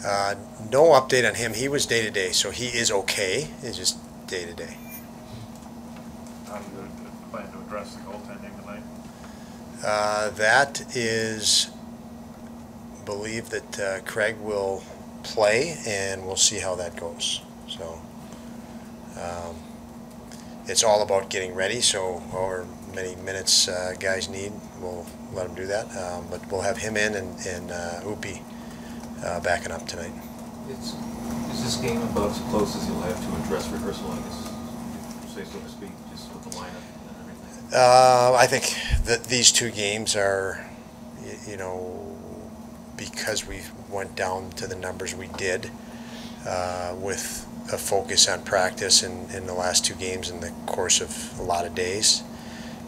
No update on him. He was day to day, so he is okay. It's just day to day. How do you plan to address the goaltending tonight? That is, believe that Craig will play, and we'll see how that goes. So it's all about getting ready. So however many minutes guys need, we'll let them do that. But we'll have him in and Upi backing up tonight. Is this game about as close as you'll have to a dress rehearsal, I guess, say so to speak, just with the lineup and everything? I think that these two games are, you know, because we went down to the numbers we did with a focus on practice in the last two games in the course of a lot of days.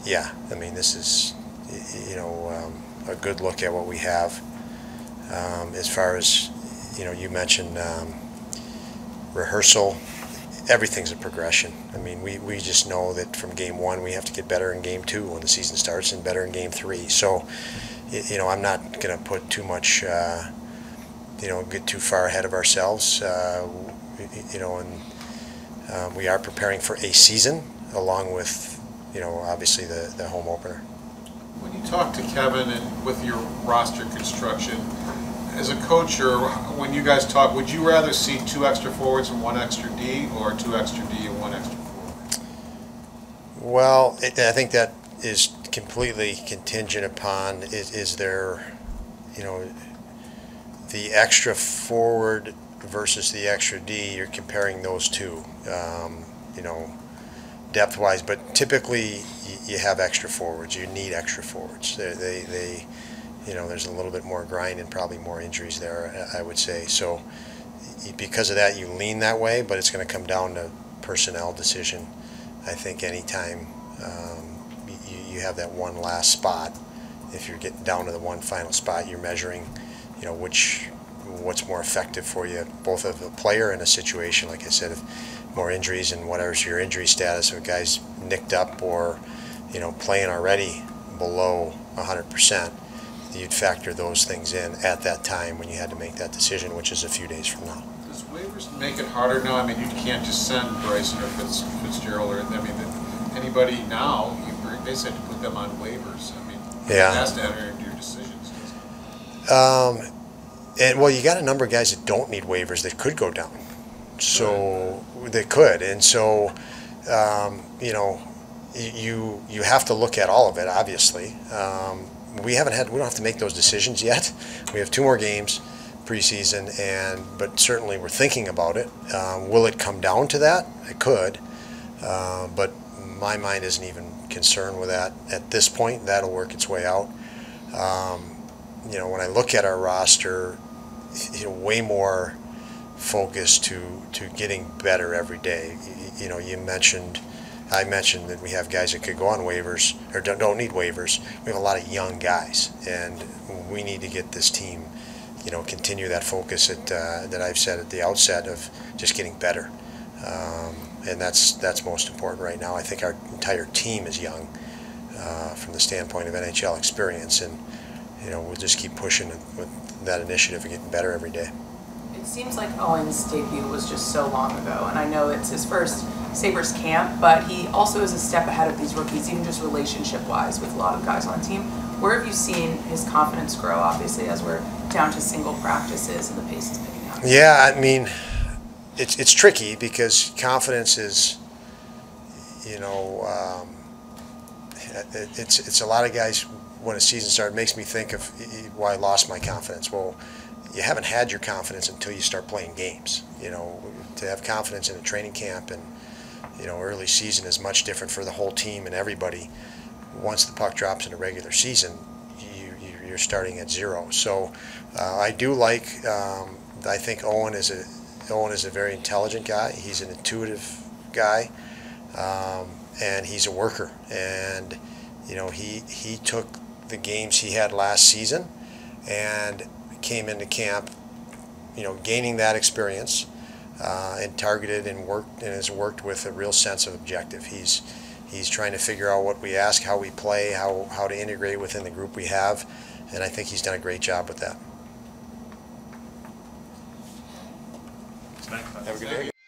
Yeah, I mean, this is, you know, a good look at what we have. As far as, you know, you mentioned rehearsal, everything's a progression. I mean, we just know that from game one we have to get better in game two when the season starts and better in game three. So, you know, I'm not going to put too much, you know, get too far ahead of ourselves. You know, and we are preparing for a season along with, you know, obviously the home opener. When you talk to Kevin and with your roster construction, as a coach or when you guys talk, would you rather see 2 extra forwards and 1 extra D, or 2 extra D and 1 extra forward? Well, I think that is completely contingent upon is there, you know, the extra forward versus the extra D. You're comparing those two, you know, depth-wise. But typically, you have extra forwards. You need extra forwards. They you know, there's a little bit more grind and probably more injuries there, I would say. So because of that, you lean that way, but it's going to come down to personnel decision. I think anytime you have that one last spot, if you're getting down to the one final spot, you're measuring, you know, what's more effective for you, both of a player and a situation. Like I said, if more injuries and whatever's your injury status, if a guy's nicked up or, you know, playing already below 100%, you'd factor those things in at that time when you had to make that decision, which is a few days from now. Does waivers make it harder now? I mean, you can't just send Bryson or Fitzgerald, or I mean, anybody now, you basically have to put them on waivers. I mean, yeah, it has to enter into your decisions. And well, you got a number of guys that don't need waivers that could go down, so they could, and so you know, you have to look at all of it, obviously. We don't have to make those decisions yet. We have 2 more games preseason, but certainly we're thinking about it. Will it come down to that? It could, but my mind isn't even concerned with that at this point. That'll work its way out. You know, when I look at our roster, you know, way more focus to getting better every day. You know, I mentioned that we have guys that could go on waivers or don't need waivers. We have a lot of young guys, and we need to get this team, you know, continue that focus that I've said at the outset of just getting better, and that's most important right now. I think our entire team is young from the standpoint of NHL experience, and you know, we'll just keep pushing with that initiative and getting better every day. It seems like Owen's debut was just so long ago, and I know it's his first Sabres camp, but he also is a step ahead of these rookies, even just relationship-wise with a lot of guys on the team. Where have you seen his confidence grow, obviously, as we're down to single practices and the pace is picking up? Yeah, I mean, it's tricky because confidence is, you know, it's a lot of guys, when a season started, makes me think of why I lost my confidence. Well, you haven't had your confidence until you start playing games. You know, to have confidence in a training camp and, you know, early season is much different for the whole team and everybody. Once the puck drops in a regular season, you're starting at zero. So I do like. I think Owen is a very intelligent guy. He's an intuitive guy, and he's a worker. And you know, he took the games he had last season and came into camp, you know, gaining that experience, and targeted and worked and has worked with a real sense of objective. He's trying to figure out what we ask, how we play, how to integrate within the group we have, and I think he's done a great job with that. Thanks. Have a good day.